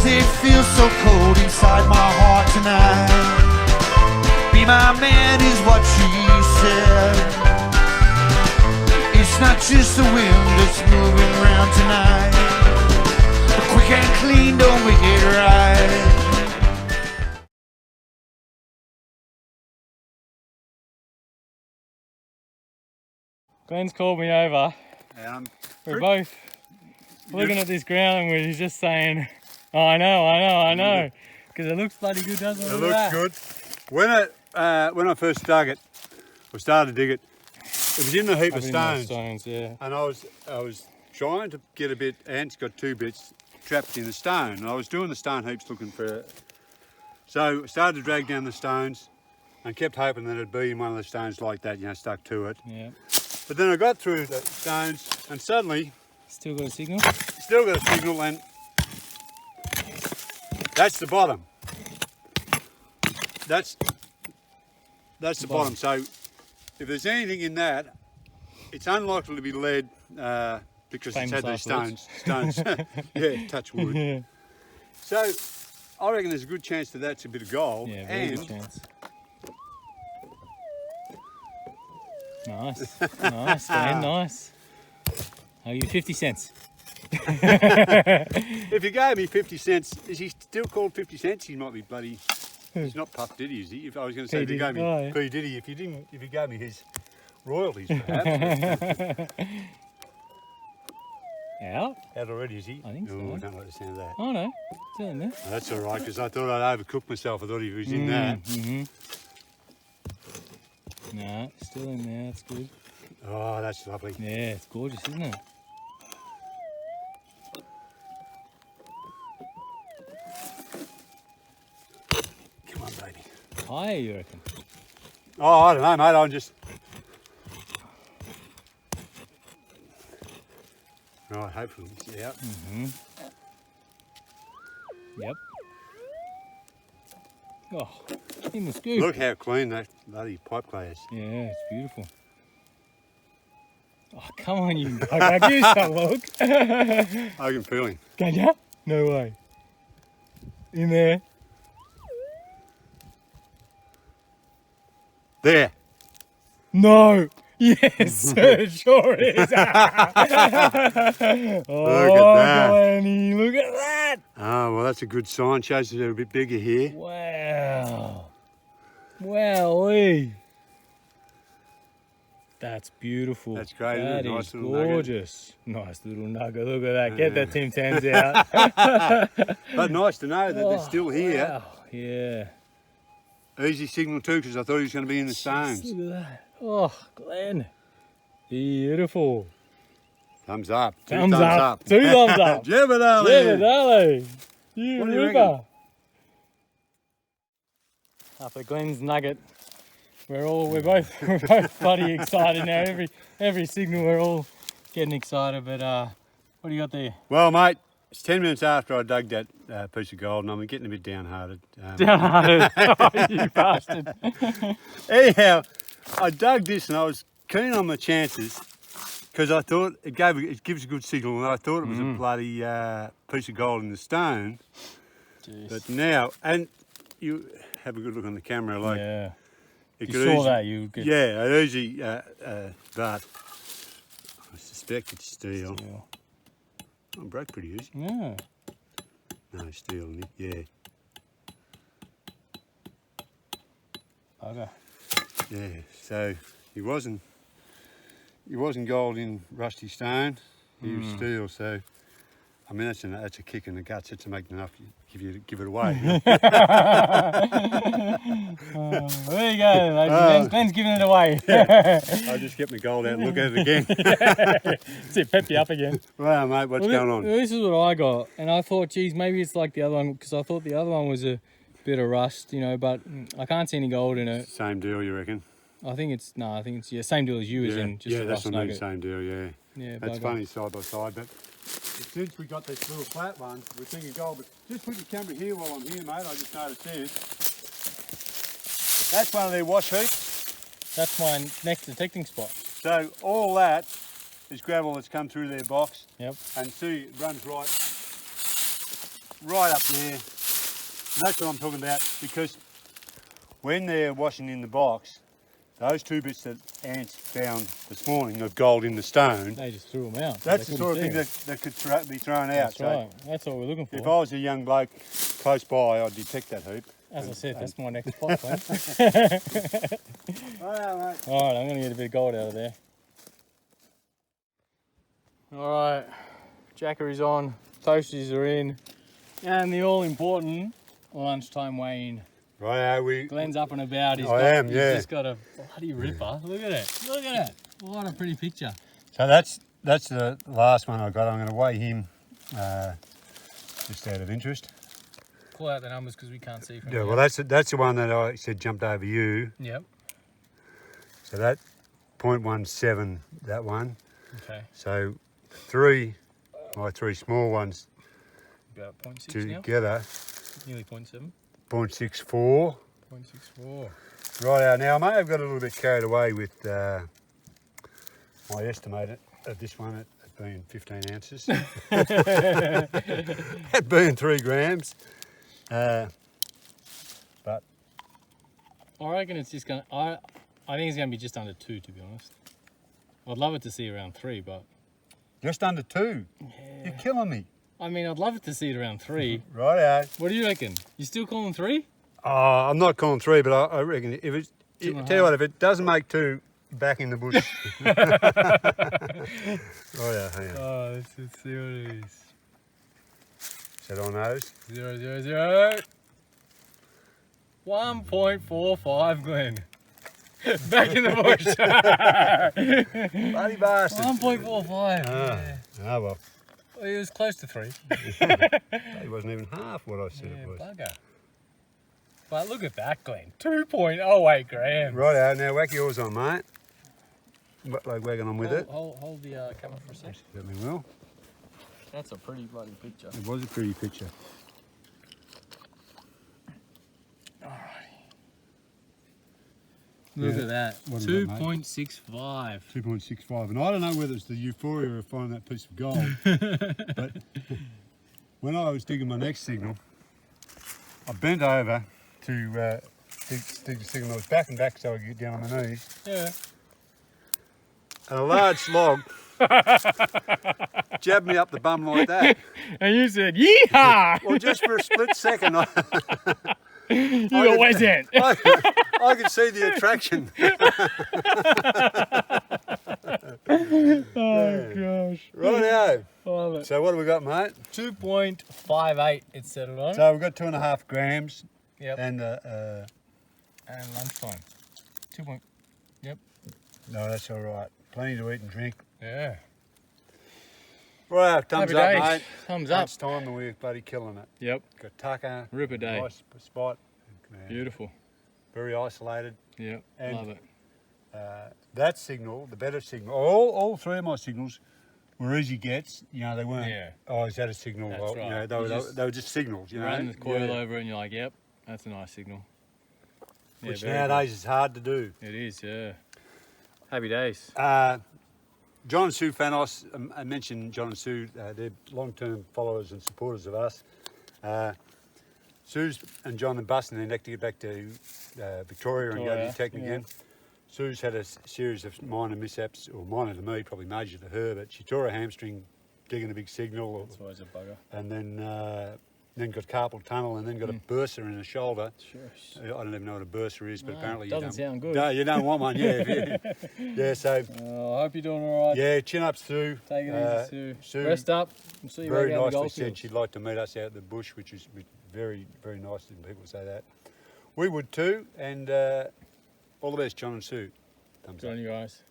it feels so cold inside my heart tonight. Be my man is what she said. It's not just the wind that's moving around tonight, but quick and clean don't make it right. Glenn's called me over. We're both looking at this ground and we're just saying, oh, I know. Because it looks bloody good, doesn't it? It looks good. When I first dug it, or started to dig it, it was in a heap of stones. Yeah. And I was trying to get a bit, ants got 2 bits trapped in the stone. And I was doing the stone heaps looking for it. So I started to drag down the stones and kept hoping that it'd be in one of the stones like that, stuck to it. Yeah. But then I got through the stones and suddenly... Still got a signal? Still got a signal, and that's the bottom. That's the bottom. So if there's anything in that, it's unlikely to be lead because it's had these stones. Yeah, touch wood. Yeah. So I reckon there's a good chance that that's a bit of gold. Yeah, very good chance. Nice, Glenn, nice. I'll give you 50 cents. If you gave me 50 cents, is he still called 50 cents? He might be bloody... He's not Puff Diddy, is he? If I was going to say, if you gave me P Diddy, if you gave me his royalties, perhaps. Out? Out already, is he? I think so. Oh, I don't like the sound of that. Oh no, still in there. Oh, that's all right, because I thought I'd overcook myself. I thought he was in that. No, still in there, that's good. Oh, that's lovely. Yeah, it's gorgeous, isn't it? Come on, baby. Higher, you reckon? Oh, I don't know, mate. I'm just... Right, hopefully it's out. Yep. Oh, in the scoop. Look how clean that bloody pipe clay is. Yeah, it's beautiful. Oh, come on, you bugger. Give us a look. I can feel him. Can ya? No way. In there. There. No. Yes, it sure is. Look at that. Glennie, look at that. Oh, well, that's a good sign. Shows that they're a bit bigger here. Wow. Wowee. That's beautiful. That's great. That nice is little gorgeous. Nugget. Nice little nugget. Look at that. Get the Tim Tams out. But nice to know that they're still here. Wow. Yeah. Easy signal too, because I thought he was going to be in the stones. Look at that. Oh, Glenn. Beautiful. Thumbs up. Thumbs up. 2 thumbs up. Jebedali. Jebedali. You What do you ripper. After Glenn's nugget, we're both bloody excited now. Every signal we're all getting excited. But what do you got there? Well, mate, it's 10 minutes after I dug that piece of gold, and I'm getting a bit downhearted. Downhearted. Oh, you bastard. Anyhow, I dug this and I was keen on my chances because I thought it gives a good signal, and I thought it was a bloody piece of gold in the stone. Jeez. But now, and you have a good look on the camera, like yeah, you saw that you could... yeah, it easy, but I suspect it's steel. Oh, it broke pretty easy. Yeah. No, steel, yeah. Okay. Yeah, so he wasn't gold in rusty stone. He was steel. So I mean, that's a kick in the guts. It's to make enough give it away. There you go. Glenn's giving it away. I just get my gold out and look at it again. That's it, pep you up again. Well, mate, what's going on? This is what I got, and I thought, geez, maybe it's like the other one, because I thought the other one was a bit of rust, but I can't see any gold in it. Same deal, you reckon? I think it's same deal as you, as in just a rust that's nugget. Same deal, yeah. Yeah, that's funny side by side, but since we got this little flat one, we're thinking gold. But just put your camera here while I'm here, mate. I just noticed this. That's one of their wash heaps. That's my next detecting spot. So all that is gravel that's come through their box. Yep. And see, it runs right right up there. And that's what I'm talking about, because when they're washing in the box, those 2 bits that ants found this morning of gold in the stone, They just threw them out. that's the sort of thing that could be thrown out. That's right. That's what we're looking for. If I was a young bloke close by, I'd detect that heap. As I said, that's my next spot, man. Alright, mate. Alright, I'm going to get a bit of gold out of there. Alright, Jackery's on, toasties are in, and the all-important lunchtime weigh-in. Right, Glenn's up and about. He's just got a bloody ripper. Look at it. Look at it. What a pretty picture. So that's the last one I got. I'm going to weigh him just out of interest. Pull out the numbers because we can't see from Yeah, here. well, that's the one that I said jumped over you. Yep. So that 0.17, that one. Okay. So my 3 small ones About 0.6 now. together, Nearly 0.7. 0.64. 0.64. Right now I may have got a little bit carried away with my estimate of this one at being 15 ounces. At being 3 grams. But I reckon it's just going to... I think it's going to be just under 2, to be honest. I'd love it to see around 3, but... just under 2. Yeah. You're killing me. I mean, I'd love it to see it around 3. Righto. What do you reckon? You still calling 3? Oh, I'm not calling 3, but I reckon if it's... Tell you what, if it doesn't make 2, back in the bush. Righto, hang on. Oh, let's see what it is. Is that on those? 0, 0, 0. 1.45, Glenn. Back in the bush. Bloody bastard. 1.45. Ah, Yeah. well. Well, it was close to 3. It wasn't even half what I said Yeah, it was. bugger. But look at that, Glenn. 2.08 grams. Righto, now whack yours on, mate. Like wagging on with it. Hold the camera for a sec. Certainly will. That's a pretty bloody picture. It was a pretty picture. Look Yeah. at that. What have we got, 2.65. 2.65, and I don't know whether it's the euphoria of finding that piece of gold, but when I was digging my next signal, I bent over to dig the signal. I was backing back so I could get down on my knees, Yeah. and a large log jabbed me up the bum like that. And you said, yeehaw! Well, just for a split second, You always it. I could see the attraction. Oh, gosh. Righto. I love it. So what have we got, mate? 2.58 it's settled on. So we've got 2.5 grams. Yep. And And lunchtime. 2 point. Yep. no, that's all right. Plenty to eat and drink. Yeah. Right, thumbs Happy up, days. mate. Thumbs up. It's time and we're bloody killing it. Yep. Got tucker. Ripper day. Nice spot. Beautiful. Very isolated. Yep. And Love it. that signal, the better signal, all 3 of my signals were easy gets. You know, they weren't. Yeah. Oh, is that a signal? That's Well, right. You know, they were just signals. You know. Run the coil Yeah. over it and you're like, yep, that's a nice signal. Yeah, Which very nowadays is hard to do. good. It is, yeah. Happy days. John and Sue Fanos, I mentioned John and Sue, they're long-term followers and supporters of us. Sue's and John are busting their neck to get back to Victoria and go to detecting again. Sue's had a series of minor mishaps, or minor to me, probably major to her, but she tore her hamstring digging a big signal. That's always a bugger. And then got carpal tunnel, and then got a bursa in the shoulder. Sure. I don't even know what a bursa is, but apparently doesn't sound good. No, you don't want one, yeah. Yeah, so I hope you're doing all right. yeah, chin up, Sue. Take it easy, Sue. Sue Rest up. We'll see you very back out in the nicely gold said fields. she'd like to meet us out in the bush, which is very, very nice when people say that. We would too, and all the best, John and Sue. Thumbs Good up. on you guys.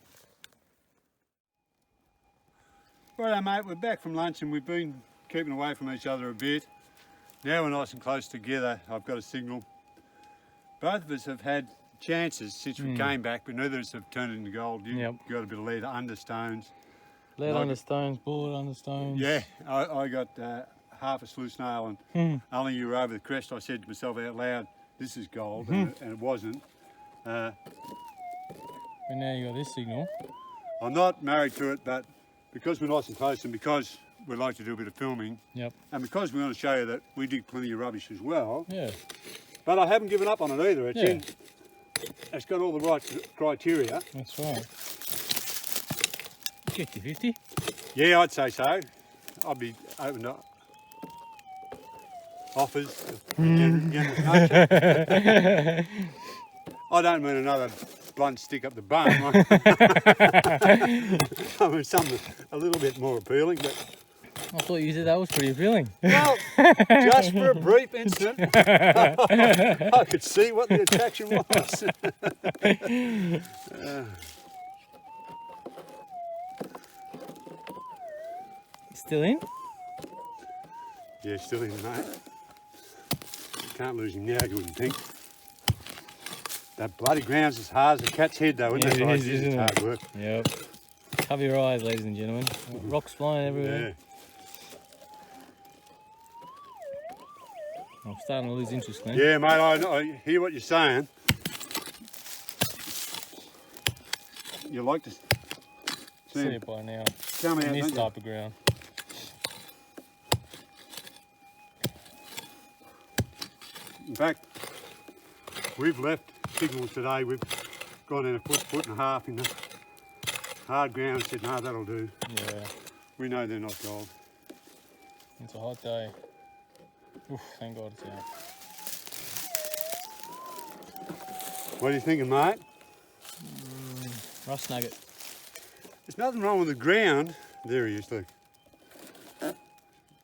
Righto, mate, we're back from lunch and we've been keeping away from each other a bit. Now we're nice and close together. I've got a signal. Both of us have had chances since we came back, but neither of us have turned into gold. You got a bit of lead under stones. Lead under stones, bullet under stones. Yeah, I got half a sluice snail, and only you were over the crest. I said to myself out loud, this is gold, and it wasn't. And now you got this signal. I'm not married to it, but because we're nice and close and because we'd like to do a bit of filming. Yep. And because we want to show you that we dig plenty of rubbish as well. Yeah. But I haven't given up on it either. It's Yeah. it's got all the right criteria. That's right. 50-50. Yeah, I'd say so. I'd be open to offers of generous nature. I don't mean another blunt stick up the bum. I mean something a little bit more appealing, but I thought you said that was pretty appealing. well, just for a brief instant, I could see what the attraction was. Still in? Yeah, still in, mate. Can't lose him now, you wouldn't think. That bloody ground's as hard as a cat's head, though, isn't it? Yeah, it Like, is, isn't it's it? hard work. Yep. Cover your eyes, ladies and gentlemen. Rocks flying everywhere. Yeah. I'm starting to lose interest, Glenn. Yeah, mate, I hear what you're saying. You like to see See him it by now. come out, In this don't you? type of ground. In fact, we've left signals today. We've gone in a foot and a half in the hard ground and said, no, that'll do. Yeah. We know they're not gold. It's a hot day. Oof, thank God it's out. What are you thinking, mate? Rust nugget. There's nothing wrong with the ground. There he is, look.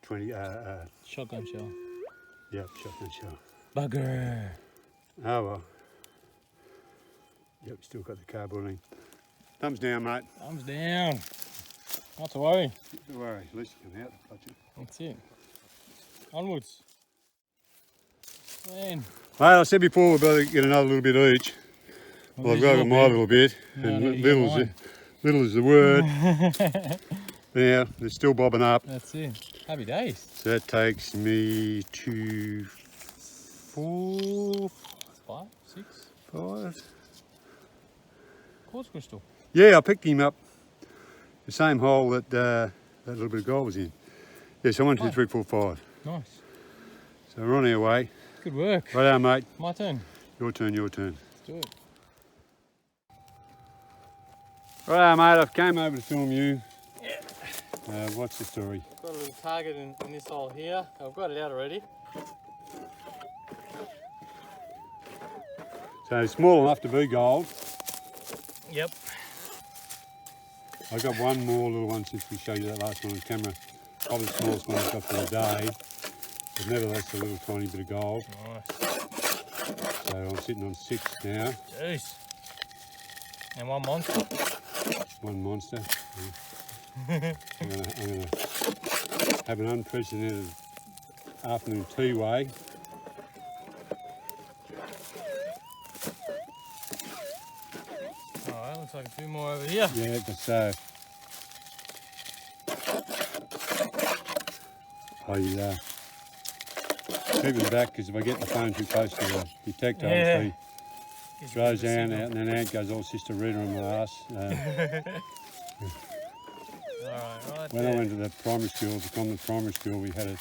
20, Shotgun shell. yep, shotgun shell. Bugger. Oh well. Yep, still got the cardboard in. Thumbs down, mate. Thumbs down. Not to worry. Don't worry, at least you come out and touch it. That's it. Onwards. Man. Mate, I said before we're about to get another little bit each. Well, I've got my little bit, No, and no, you get little is the word. Yeah, they're still bobbing up. That's it. Happy days. So that takes me to 4, 5, 6. 5. Quartz crystal. Yeah, I picked him up the same hole that that little bit of gold was in. Yeah, so 1, 2, 3, 4, 5. Nice. So we're on our way. Good work. Right on, mate. My turn. Your turn, your turn. Let's do it. Right on, mate. I've came over to film you. Yeah. What's the story? Got a little target in this hole here. I've got it out already. So small enough to be gold. Yep. I got one more little one since we showed you that last one on camera. Probably the smallest one I've got for the day. But nevertheless a little tiny bit of gold. Nice. So I'm sitting on 6 now. Jeez. And one monster. One monster. Yeah. I'm gonna have an unprecedented afternoon tea way. Alright, looks like a few more over here. Yeah, but so I keep them back because if I get the phone too close to the detector, Yeah. obviously throws down out and then out goes all Sister Rita on my ass. Alright, right When there. I went to the primary school, the common primary school, we had a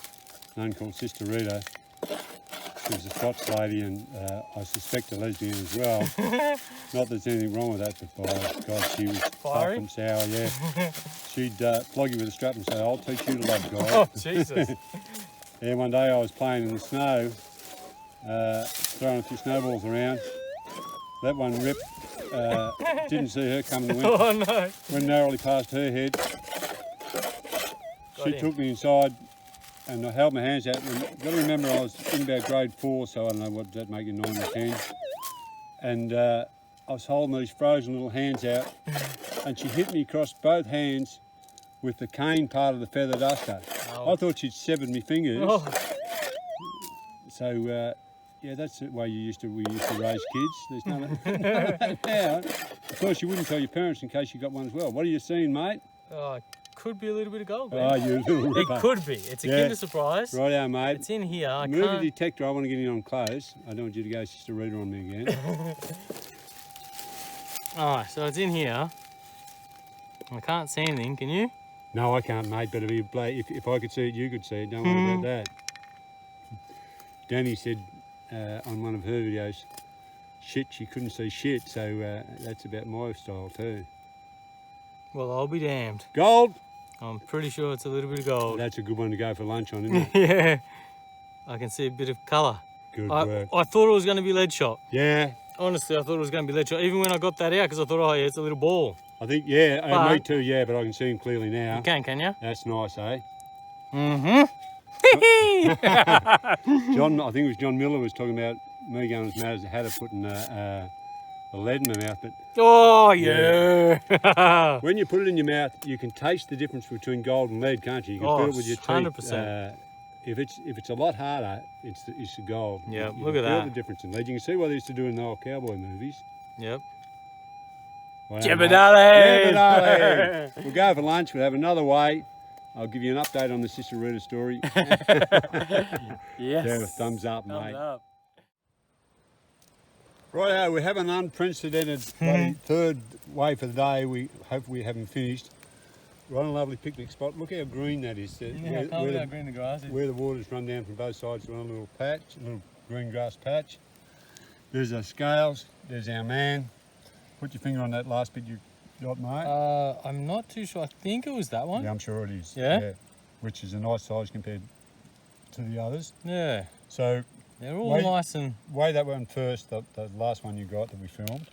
nun called Sister Rita. She was a Scots lady and I suspect a lesbian as well. Not that there's anything wrong with that, but by God, she was tough Fiery? and sour, yeah. She'd flog you with a strap and say, I'll teach you to love God. Oh, Jesus. Yeah, one day I was playing in the snow, throwing a few snowballs around. That one ripped, didn't see her coming to win. Oh, no. Went narrowly past her head. She him. took me inside and I held my hands out. And you've got to remember I was in about grade 4, so I don't know what that make you 9 or 10. And I was holding these frozen little hands out and she hit me across both hands with the cane part of the feather duster. Oh. I thought she'd severed my fingers. Oh. So yeah, that's the way we used to raise kids. There's none of that now. Of course, you wouldn't tell your parents in case you got one as well. What are you seeing, mate? Oh, could be a little bit of gold. Oh, Glenn. you little It ripper. could be. It's a Yeah. Kinder surprise. Righto, mate. It's in here. I Move the can't. detector. I want to get in on close. I don't want you to go Sister Rita on me again. Alright, so it's in here. I can't see anything. Can you? No, I can't, mate, but if I could see it, you could see it. Don't worry about that. Danny said on one of her videos, shit, she couldn't see shit, so that's about my style too. Well, I'll be damned. Gold! I'm pretty sure it's a little bit of gold. That's a good one to go for lunch on, isn't it? Yeah. I can see a bit of colour. Good work. I thought it was going to be lead shot. Yeah. Honestly, I thought it was going to be lead shot. Even when I got that out, because I thought, oh yeah, it's a little ball. I think, yeah, me too, yeah, but I can see him clearly now. You can you? That's nice, eh? Mm-hmm. John, I think it was John Miller was talking about me going as mad as I had of putting a lead in my mouth, but oh yeah. when you put it in your mouth, you can taste the difference between gold and lead, can't you? You can feel it with your teeth. 100%. If it's a lot harder, it's the gold. Yeah, you look can at feel that. the difference in lead. You can see what they used to do in the old cowboy movies. Yep. Wow, Jebedale! We'll go for lunch. We'll have another weigh. I'll give you an update on the Sister Rita story. Yes. Yeah, thumbs up, mate. Thumbs up. Righto, we have an unprecedented third weigh for the day. We hope we haven't finished. We're on a lovely picnic spot. Look how green that is. Yeah, I can't believe how green the grass is. Where the water's run down from both sides, we're on a little patch, a little green grass patch. There's our scales. There's our man. Put your finger on that last bit you got, mate. I'm not too sure. I think it was that one. Yeah, I'm sure it is. Yeah? Which is a nice size compared to the others. Yeah. So They're all nice and... weigh that one first, the last one you got that we filmed.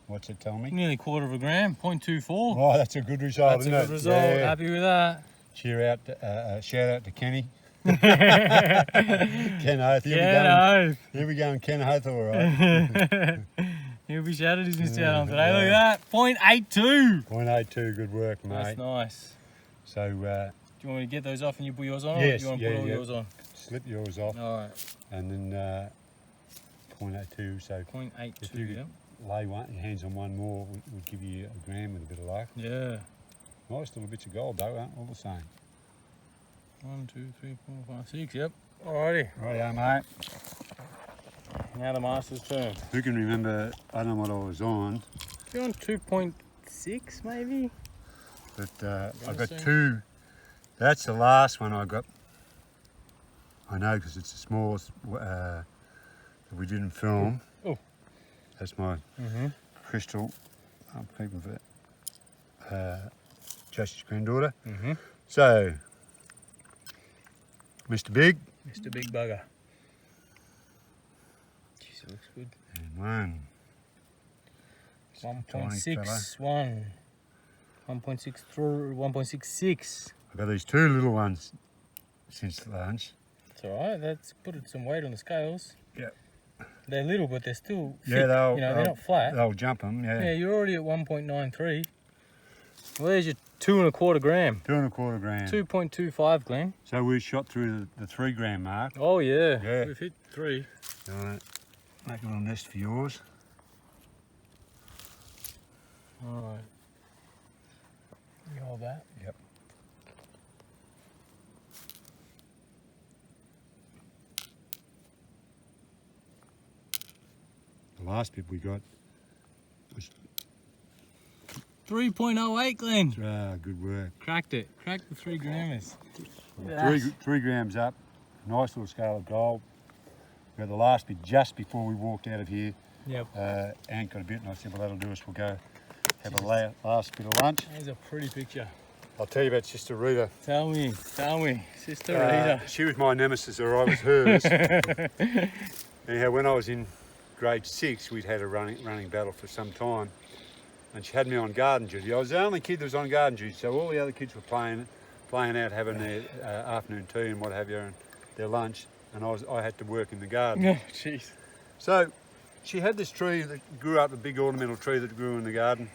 What's it tell me? Nearly 1/4 gram, 0.24. Oh, that's a good result, That's a isn't good it? result. Yeah. Happy with that. Shout out to Kenny. Ken Oath. Here we go in Ken Oath, all right. He'll be shouted his missed out on today. Look at that. 0.82. 0.82, good work, mate. That's nice. So, Do you want me to get those off and you put yours on? yes, Or do you want to put all yours on? slip yours off. All right. And then 0.82, so 0.82, if you could lay your hands on one more, would give you a gram with a bit of luck. Yeah. Nice little bits of gold though, aren't all the same. 1, 2, 3, 4, 5, 6. Yep. Alrighty. Rightio, mate. Now the master's turn. Who can remember, I don't know what I was on, You're on 2.6 maybe? but I've got two. That's the last one I got. I know because it's the smallest that we didn't film. Oh. That's my crystal. I'm keeping for Josh's granddaughter. So, Mr. Big. Mr. Big Bugger. Jeez, it looks good. And one. 1.61. 1.63, 1.66. I've got these two little ones since lunch. It's alright, that's put some weight on the scales. Yeah. They're little, but they're still fit. Yeah, they're not flat. They'll jump them, yeah. Yeah, you're already at 1.93. Well, there's your 2 1/4 gram. 2 1/4 gram. 2.25, Glenn. So we shot through the 3 gram mark. Oh yeah. Yeah. We've hit 3. Alright, make a little nest for yours. Alright. You hold that. Yep. The last bit we got was 3.08, Glenn. good work. Cracked it. Cracked the 3 grammers. 3 grams up, nice little scale of gold. We got the last bit just before we walked out of here. Yep. Ant got a bit and I said, well, that'll do us. We'll go have a last bit of lunch. There's a pretty picture. I'll tell you about Sister Rita. Tell me, Sister Rita. She was my nemesis or I was hers. Anyhow, when I was in grade 6, we'd had a running battle for some time. And she had me on garden duty. I was the only kid that was on garden duty, so all the other kids were playing out, having their afternoon tea and what have you, and their lunch, and I had to work in the garden. Oh, jeez. So she had this tree that grew up, a big ornamental tree that grew in the garden,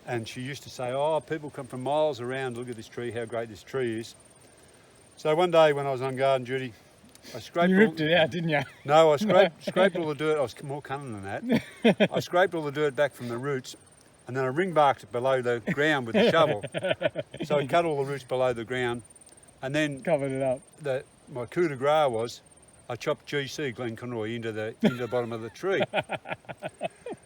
and she used to say, oh, people come from miles around to look at this tree, how great this tree is. So one day when I was on garden duty, I scraped You ripped it out, didn't you? No, I scraped all the dirt. I was more cunning than that. I scraped all the dirt back from the roots, and then I ring barked it below the ground with a shovel. So I cut all the roots below the ground, and then Covered it up. my coup de grace was I chopped GC, Glen Conroy, into the bottom of the tree.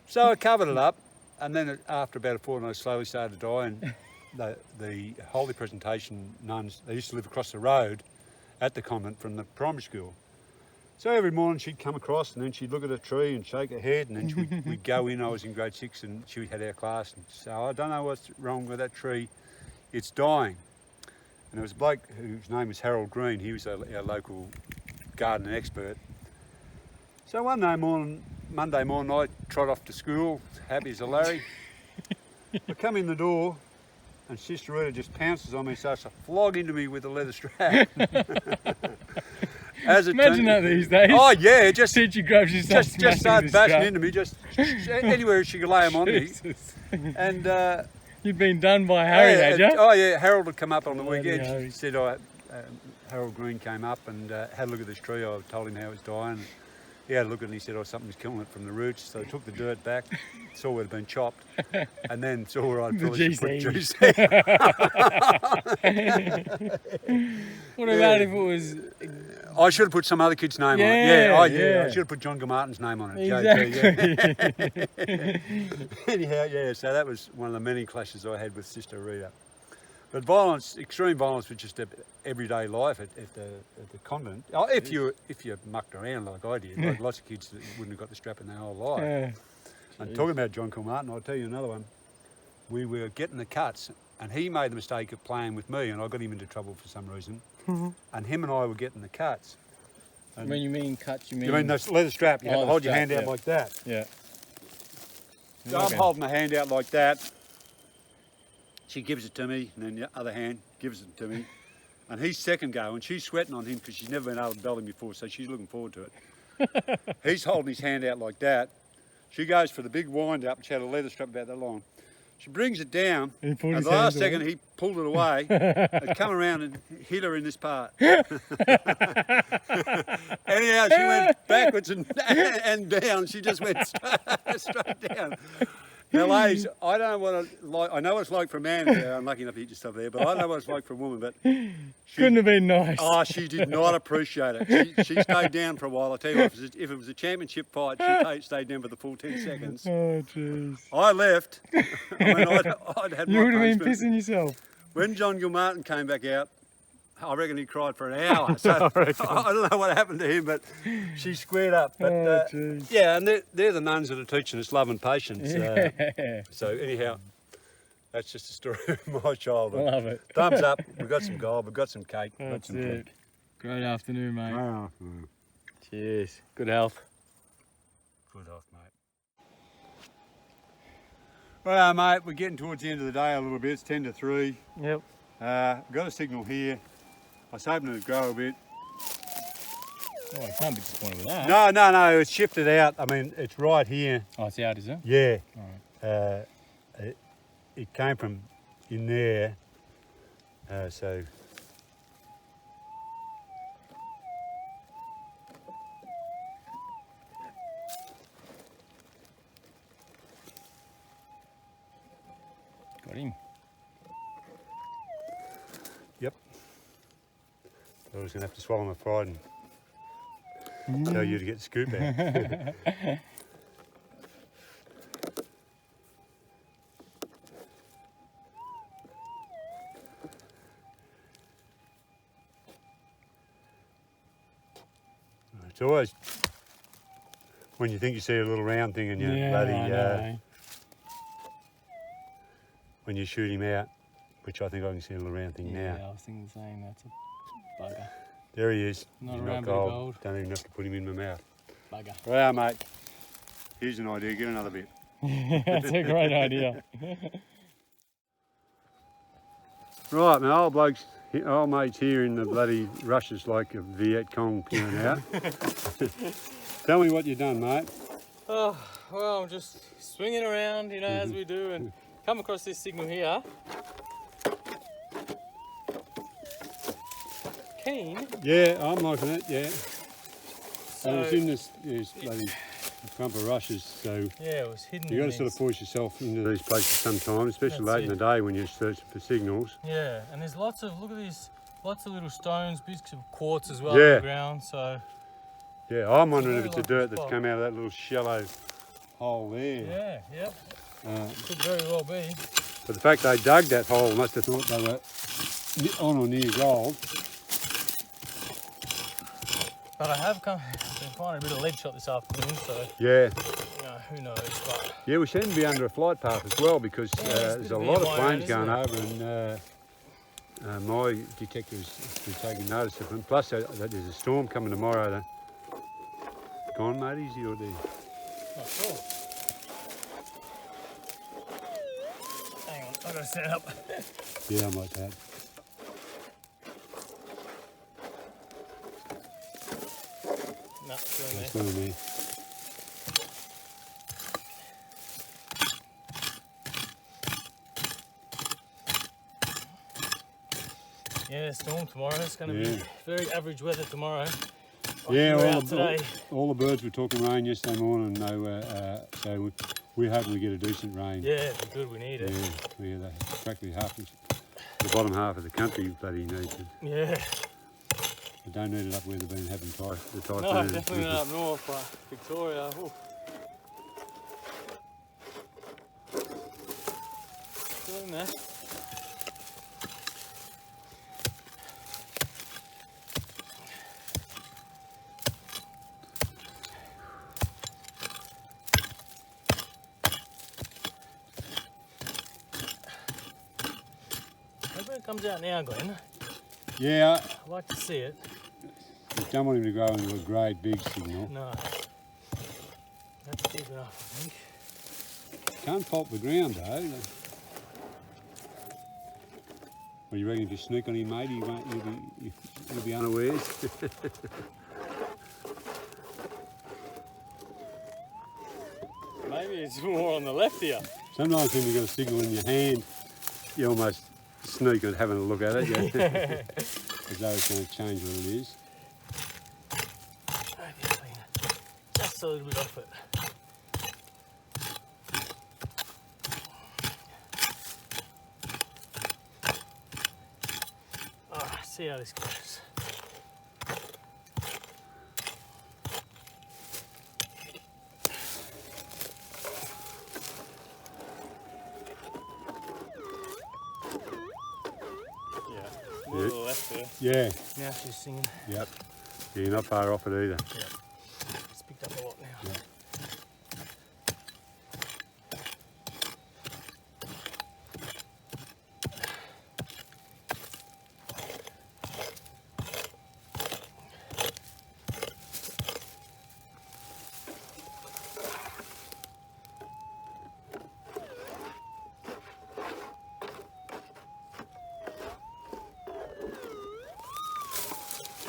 So I covered it up, and then after about a fortnight, I slowly started to die, and the holy presentation nuns, they used to live across the road at the convent from the primary school. So every morning she'd come across and then she'd look at a tree and shake her head, and then we'd go in. I was in grade 6 and she had our class and say, I don't know what's wrong with that tree, it's dying. And there was a bloke whose name was Harold Green. He was our local gardening expert. So one day morning, Monday morning, I trot off to school, happy as a Larry. I come in the door and Sister Rita just pounces on me, starts to flog into me with a leather strap. Imagine that these days. Oh yeah, just Teacher grabs you, just started bashing into me, just anywhere she could lay them on me. And you'd been done by Harry, had you? Oh yeah, Harold had come up on the weekend. Harry. He said, Harold Green came up and had a look at this tree. I told him how it was dying. He had a look at it and he said, something's killing it from the roots. So he took the dirt back, saw where it had been chopped, and then saw where I'd put juice. What about if it was... I should have put some other kid's name on it. Yeah. I should have put John Martin's name on it. Exactly. Anyhow, yeah, so that was one of the many clashes I had with Sister Rita. But violence, extreme violence, was just everyday life at the convent. Oh, if you mucked around like I did, like lots of kids that wouldn't have got the strap in their whole life. Yeah. And talking about John Martin, I'll tell you another one. We were getting the cuts, and he made the mistake of playing with me, and I got him into trouble for some reason. And him and I were getting the cuts. And when you mean cuts, you mean... You mean the leather strap? You had to hold your hand out like that. Yeah. So I'm holding my hand out like that. She gives it to me, and then the other hand gives it to me. And he's second go, and she's sweating on him because she's never been able to belt him before, so she's looking forward to it. He's holding his hand out like that. She goes for the big wind up, she had a leather strap about that long. She brings it down, and the last second he pulled it away and come around and hit her in this part. Anyhow, she went backwards and down. She just went straight down. Now, ladies, I don't know what it's like. I know what it's like for a man. I'm lucky enough to hit yourself there, but I don't know what it's like for a woman. But couldn't have been nice. Oh, she did not appreciate it. She stayed down for a while. I tell you what, if it was a championship fight, she stayed down for the full 10 seconds. Oh, jeez. I left. I mean, I'd had you my would have been punishment. pissing yourself. When John Martin came back out, I reckon he cried for an hour. So I don't know what happened to him, but she squared up. But yeah, and they're the nuns that are teaching us love and patience. Yeah. So anyhow, that's just a story of my childhood. I love it. Thumbs up. We've got some gold. We've got some cake. We've got That's some it. cake. Great afternoon, mate. Oh, Cheers. Good health. good health, mate. Well, mate, we're getting towards the end of the day a little bit. It's 10 to 3. Yep. We've got a signal here. I was hoping it'd grow a bit. Oh, I can't be disappointed with that. No, it's shifted out. I mean, it's right here. Oh, it's out, is it? Yeah. All right. It came from in there, so. Got him. Yep. I was going to have to swallow my pride and tell you to get the scoop out. It's always when you think you see a little round thing and you bloody when you shoot him out, which I think I can see a little round thing now. Yeah, I was thinking the same. That's a bugger. There he is. Not He's a not round bit of gold. Don't even have to put him in my mouth. Bugger. Well, mate, here's an idea. Get another bit. That's a great idea. Right, my old mate's here in the bloody rushes like a Viet Cong peering out. Tell me what you've done, mate. Oh, well, I'm just swinging around, you know, as we do, and come across this signal here. Keen? Yeah, I'm liking it, yeah. So, and it's in this bloody clump of rushes, so yeah, it was hidden. you've got to sort of force yourself into these places sometimes, especially late in the day when you're searching for signals. Yeah, and there's lots of, look at these, lots of little stones, bits of quartz as well on the ground, so. Yeah, I'm wondering if really it's the dirt that's come out of that little shallow hole there. Yeah, yep. Could very well be. But the fact they dug that hole must have thought they were on or near gold. But I have been finding a bit of lead shot this afternoon, so Yeah. you know, who knows. But Yeah, we seem to be under a flight path as well because there's a lot of planes going around, over and my detector's been taking notice of them. Plus there's a storm coming tomorrow. Gone, mate, is he or there? Not sure. Hang on, I've got to set it up. Yeah, I'm like that. No, still in It's there. not in there. Yeah, storm tomorrow. It's going to be very average weather tomorrow. Yeah, Today. all the birds were talking rain yesterday morning, and they were, so we're hoping we get a decent rain. Yeah, it'd be good. We need it. Yeah, practically half the bottom half of the country bloody needs it. Yeah. They don't need it up where they've been having the typhoon. No, definitely not up north, but Victoria. Ooh. Still in there. Maybe it comes out now, Glenn. Yeah, I'd like to see it. we don't want him to go into a great big signal. No. That's deep enough, I think. Can't pulp the ground though. Well, you reckon if you sneak on him, mate, you'll be unawares? Maybe it's more on the left here. Sometimes when you've got a signal in your hand, you almost sneak at having a look at it, yeah. As though it's going to change what it is. Just a little bit off it. Alright, see how this goes. A little left there. Yeah. Now she's singing. Yep. Yeah, you're not far off it either. Yeah. It's picked up a lot now. Yeah.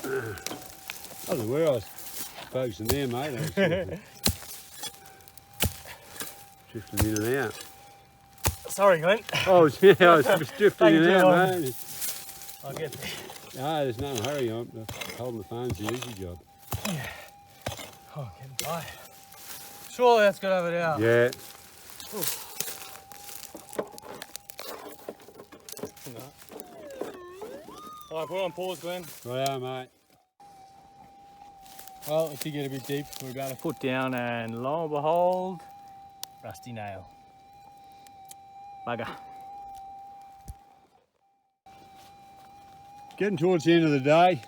I don't know where I was focusing there, mate. I was sort of drifting in and out. Sorry, Glenn. Oh, yeah, I was drifting in and Thank out, you. mate. I'll get there. No, there's no hurry. Holding the phone's the easy job. Yeah. Oh, I'm getting tired. Surely that's got to have it out. Yeah. No. Alright, put it on pause, Glenn. Righto, mate. Well, it did get a bit deep. We're about to put down, and lo and behold, rusty nail. Bugger. Getting towards the end of the day.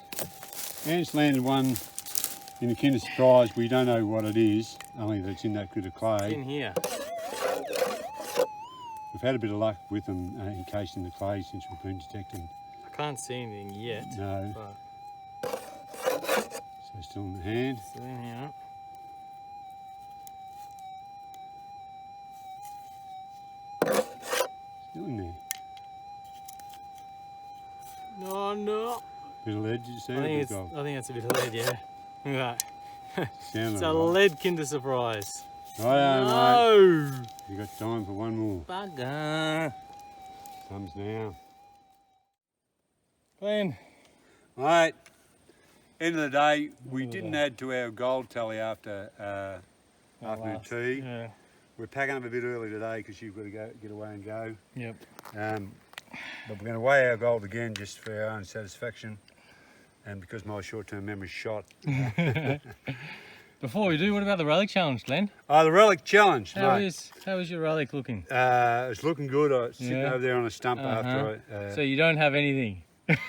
Ant's landed one in a Kinder Surprise. We don't know what it is, only that it's in that bit of clay. In here. We've had a bit of luck with them encasing the clay since we've been detecting. I can't see anything yet. No. But So still in the hand. still in here. Still in there. No. Bit of lead, did you see? I think it's a bit of lead, yeah. Look at that. Sound It's like a right. lead Kinder Surprise. Righto, mate. No! You got time for one more. Bugger. Comes now. Glenn. Right. End of the day, we didn't add to our gold tally after afternoon tea. Yeah. We're packing up a bit early today because you've got to get away and go. Yep. But we're going to weigh our gold again just for our own satisfaction, and because my short-term memory's shot. Before we do, what about the relic challenge, Glenn? Oh, the relic challenge. How mate. is your relic looking? It's looking good. I was sitting over there on a stump after So you don't have anything.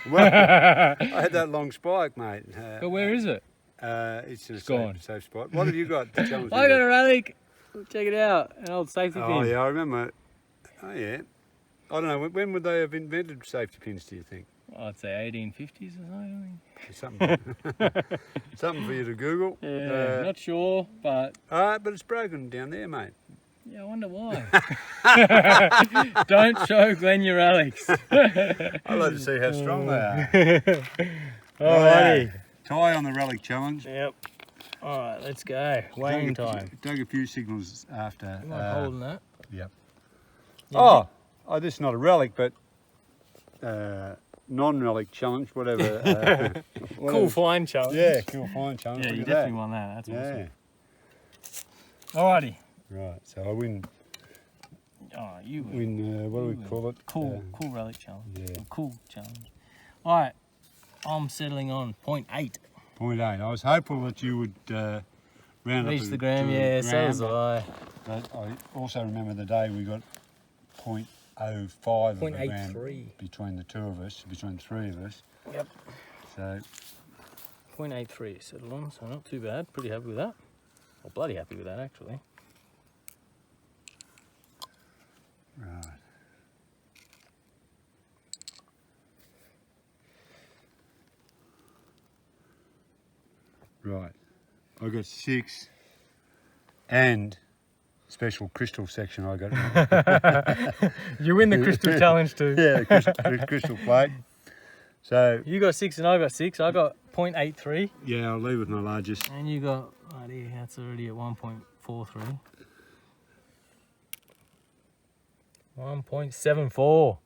Well, I had that long spike, mate. But where is it? It's in a gone. safe spot. What have you got to challenge? I got a relic. Check it out. An old safety pin. Oh yeah, I remember. Oh yeah. I don't know. When would they have invented safety pins? Do you think? I'd say 1850s or something. Something. Something for you to Google. Yeah, not sure, but but it's broken down there, mate. yeah, I wonder why. Don't show Glenn your relics. I'd like to see how strong they are. Alrighty. Tie on the relic challenge. Yep. Alright, let's go. Weighing time. Dug a few signals after. I'm not holding that. Yep. Yeah. Oh, this is not a relic, but non-relic challenge, whatever. Cool find challenge. Yeah, cool find challenge. Yeah, Look you at definitely that. won that. That's Yeah. awesome. Alrighty. Right, so I win. Oh, you win. Win. What do we call it? Cool relic challenge. Yeah. Cool challenge. Alright, I'm settling on 0.8. 0.8. I was hopeful that you would round Reach up the gram, to a yeah, so gram, was I. But I also remember the day we got 0.05 of a gram 0.83. between the two of us, between the three of us. Yep. So 0.83 settled on, so not too bad. Pretty happy with that. Well, bloody happy with that actually. right. Right. I got 6 and special crystal section I got. You win the crystal challenge too. Yeah, the crystal plate. So You got 6 and I got 6. I got 0.83. yeah, I'll leave with my largest. And you got, right here, that's already at 1.43. 1.74.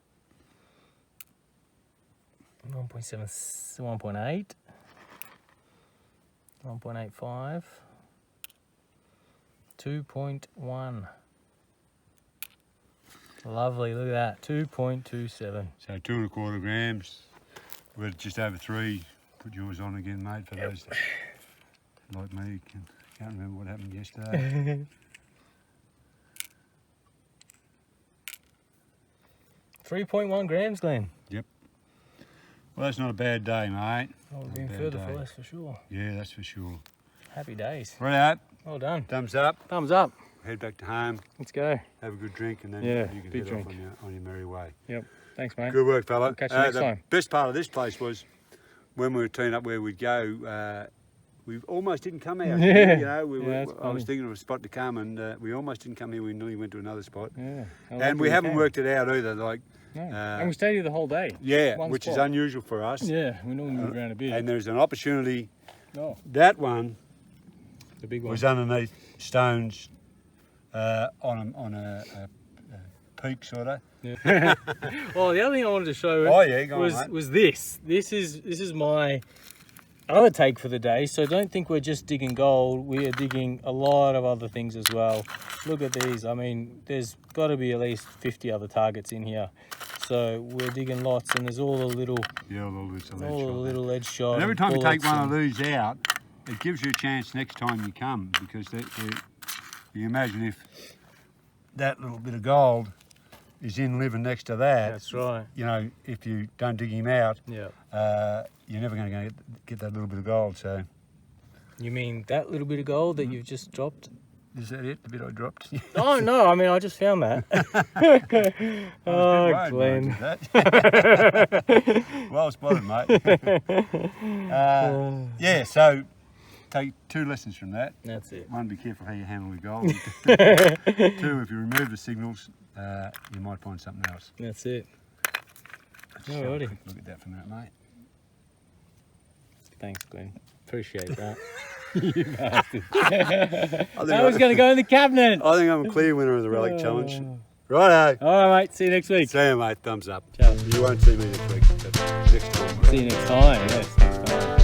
1.7, 1.8. 1.85. 2.1. Lovely, look at that. 2.27. So 2¼ grams. We're just over 3. Put yours on again, mate, for those that, like me, can't remember what happened yesterday. 3.1 grams, Glenn. Yep. Well, that's not a bad day, mate. Oh, we've Not a been bad further day. for less for sure. Yeah, that's for sure. Happy days. Right out. Well done. Thumbs up. Thumbs up. Head back to home. Let's go. Have a good drink, and then Yeah, you can big head off drink. on your merry way. Yep. Thanks, mate. Good work, fella. Catch you next the time. best part of this place was when we were teeing up where we'd go. We almost didn't come out. Yeah. You know, Yeah, that's I was funny. thinking of a spot to come, and we almost didn't come here. We nearly went to another spot, Yeah. and we haven't worked it out either. Like, No. And we stayed here the whole day. yeah, One which is spot. unusual for us. Yeah, we normally move around a bit. And there's an opportunity. Oh, That one the big one. was underneath stones on a peak, sort of. Yeah. Well, the other thing I wanted to show Oh yeah, go was on, mate. was this. This is my other take for the day. So don't think we're just digging gold. We are digging a lot of other things as well. Look at these. I mean, there's got to be at least 50 other targets in here. So we're digging lots, and there's all the little, Yeah, all the little all the little edge shot. And every time you take bullets one of and- these out, it gives you a chance next time you come, because you imagine if that little bit of gold is in living next to that. That's right. You know, if you don't dig him out, Yeah. you're never going to get that little bit of gold. So You mean that little bit of gold that you've just dropped? is that it? The bit I dropped? Oh no! I mean, I just found that. Oh, Glenn. Well spotted, mate. Yeah, so take 2 lessons from that. That's it. 1, be careful how you handle your gold. 2, if you remove the signals, you might find something else. That's it. Just have a Alrighty. quick look at that for a minute, mate. Thanks, Glenn. Appreciate that. You bastard. I That was going to go in the cabinet. I think I'm a clear winner of the relic challenge. Righto. All right, mate. See you next week. See you, mate. Thumbs up. Ciao. You won't see me next week, but next time. See you next time. Yes, next time.